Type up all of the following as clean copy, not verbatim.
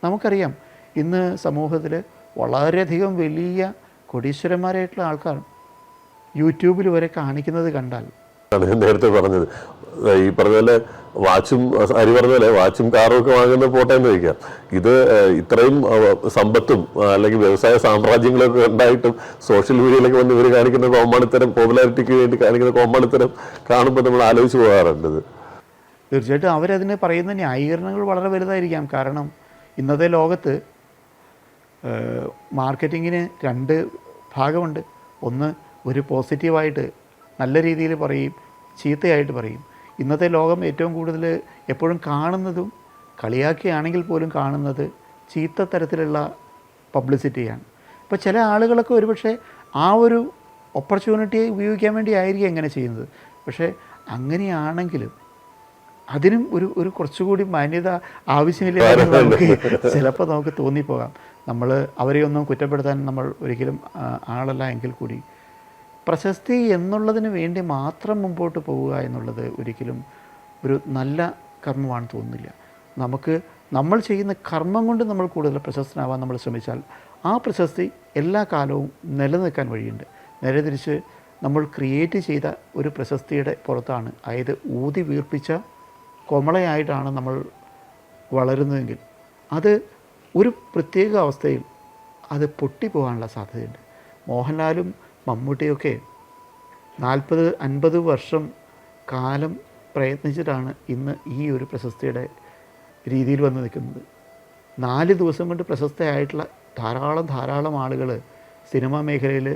നമുക്കറിയാം ഇന്ന് സമൂഹത്തിൽ വളരെയധികം വലിയ കോടീശ്വരന്മാരായിട്ടുള്ള ആൾക്കാർ യൂട്യൂബിൽ വരെ കാണിക്കുന്നത് കണ്ടാൽ ഞാൻ നേരത്തെ പറഞ്ഞത് ഈ പറഞ്ഞ പോലെ വാച്ചും അരി പറഞ്ഞ പോലെ വാച്ചും കാറും ഒക്കെ വാങ്ങുന്ന പോട്ടെ എന്ന് വയ്ക്കാം. ഇത് ഇത്രയും സമ്പത്തും അല്ലെങ്കിൽ വ്യവസായ സാമ്രാജ്യങ്ങളൊക്കെ ഉണ്ടായിട്ടും സോഷ്യൽ മീഡിയയിലൊക്കെ വന്ന് ഇവർ കാണിക്കുന്ന കോമാളിത്തരം, പോപ്പുലാരിറ്റിക്ക് വേണ്ടി കാണിക്കുന്ന കോമാളിത്തരം കാണുമ്പോൾ നമ്മൾ ആലോചിച്ച് പോകാറുണ്ട്. തീർച്ചയായിട്ടും അവരതിന് പറയുന്ന ന്യായീകരണങ്ങൾ വളരെ വലുതായിരിക്കാം. കാരണം ഇന്നത്തെ ലോകത്ത് മാർക്കറ്റിങ്ങിന് രണ്ട് ഭാഗമുണ്ട്. ഒന്ന് ഒരു പോസിറ്റീവായിട്ട് നല്ല രീതിയിൽ പറയും, ചീത്തയായിട്ട് പറയും. ഇന്നത്തെ ലോകം ഏറ്റവും കൂടുതൽ എപ്പോഴും കാണുന്നതും കളിയാക്കിയാണെങ്കിൽ പോലും കാണുന്നത് ചീത്ത തരത്തിലുള്ള പബ്ലിസിറ്റിയാണ്. ഇപ്പോൾ ചില ആളുകളൊക്കെ ഒരുപക്ഷെ ആ ഒരു ഓപ്പർച്യൂണിറ്റിയെ ഉപയോഗിക്കാൻ വേണ്ടി ആയിരിക്കും എങ്ങനെ ചെയ്യുന്നത്. പക്ഷേ അങ്ങനെയാണെങ്കിലും അതിനും ഒരു കുറച്ചുകൂടി മാന്യത ആവശ്യമില്ല നമുക്ക് ചിലപ്പോൾ നമുക്ക് തോന്നിപ്പോകാം. നമ്മൾ അവരെയൊന്നും കുറ്റപ്പെടുത്താൻ നമ്മൾ ഒരിക്കലും ആളല്ല എങ്കിൽ കൂടി പ്രശസ്തി എന്നുള്ളതിന് വേണ്ടി മാത്രം മുമ്പോട്ട് പോവുക എന്നുള്ളത് ഒരിക്കലും ഒരു നല്ല കർമ്മമാണ് തോന്നുന്നില്ല. നമ്മൾ ചെയ്യുന്ന കർമ്മം കൊണ്ട് നമ്മൾ കൂടുതൽ പ്രശസ്തനാവാൻ നമ്മൾ ശ്രമിച്ചാൽ ആ പ്രശസ്തി എല്ലാ കാലവും നിലനിൽക്കാൻ വഴിയുണ്ട്. നേരെ തിരിച്ച് നമ്മൾ ക്രിയേറ്റ് ചെയ്ത ഒരു പ്രശസ്തിയുടെ പുറത്താണ്, അതായത് ഊതി വീർപ്പിച്ച കൊമളയായിട്ടാണ് നമ്മൾ വളരുന്നതെങ്കിൽ അത് ഒരു പ്രത്യേക അവസ്ഥയിൽ അത് പൊട്ടിപ്പോകാനുള്ള സാധ്യതയുണ്ട്. മോഹൻലാലും മമ്മൂട്ടിയൊക്കെ 40-50 വർഷം കാലം പ്രയത്നിച്ചിട്ടാണ് ഇന്ന് ഈ ഒരു പ്രശസ്തിയുടെ രീതിയിൽ വന്ന് നിൽക്കുന്നത്. 4 ദിവസം കൊണ്ട് പ്രശസ്തയായിട്ടുള്ള ധാരാളം ആളുകൾ സിനിമാ മേഖലയിൽ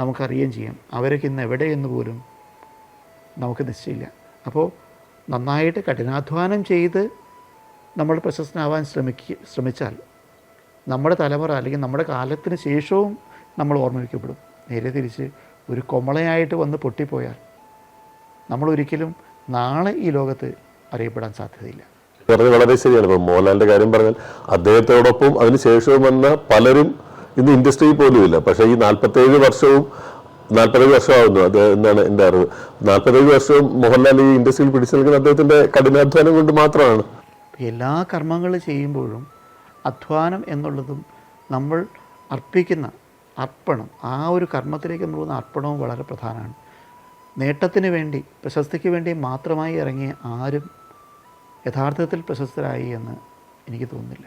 നമുക്കറിയുകയും ചെയ്യാം. അവരൊക്കെ ഇന്ന് എവിടെയെന്ന് പോലും നമുക്ക് നിശ്ചയമില്ല. അപ്പോൾ നന്നായിട്ട് കഠിനാധ്വാനം ചെയ്ത് നമ്മൾ പ്രശസ്തനാവാൻ ശ്രമിച്ചാൽ നമ്മുടെ തലമുറ അല്ലെങ്കിൽ നമ്മുടെ കാലത്തിന് ശേഷവും നമ്മൾ ഓർമ്മിക്കപ്പെടും. നേരെ തിരിച്ച് ഒരു കൊമളയായിട്ട് വന്ന് പൊട്ടിപ്പോയാൽ നമ്മളൊരിക്കലും നാളെ ഈ ലോകത്ത് അറിയപ്പെടാൻ സാധ്യതയില്ല. പറഞ്ഞത് വളരെ ശരിയാണ്. ഇപ്പം മോഹൻലാലിൻ്റെ കാര്യം പറഞ്ഞാൽ അദ്ദേഹത്തോടൊപ്പം അതിനുശേഷവും വന്ന പലരും ഇന്ന് ഇൻഡസ്ട്രിയിൽ പോലുമില്ല. പക്ഷേ ഈ 47 വർഷമാകുന്നു അത് എന്നാണ് എൻ്റെ അറിവ്. 47 വർഷവും മോഹൻലാൽ ഈ ഇൻഡസ്ട്രിയിൽ പിടിച്ചു നിൽക്കുന്ന അദ്ദേഹത്തിൻ്റെ കഠിനാധ്വാനം കൊണ്ട് മാത്രമാണ്. എല്ലാ കർമ്മങ്ങൾ ചെയ്യുമ്പോഴും അധ്വാനം എന്നുള്ളതും നമ്മൾ അർപ്പിക്കുന്ന അർപ്പണം, ആ ഒരു കർമ്മത്തിലേക്ക് നമ്മൾ പോകുന്ന അർപ്പണവും വളരെ പ്രധാനമാണ്. നേട്ടത്തിന് വേണ്ടി, പ്രശസ്തിക്ക് വേണ്ടി മാത്രമായി ഇറങ്ങിയ ആരും യഥാർത്ഥത്തിൽ പ്രശസ്തരായി എന്ന് എനിക്ക് തോന്നുന്നില്ല.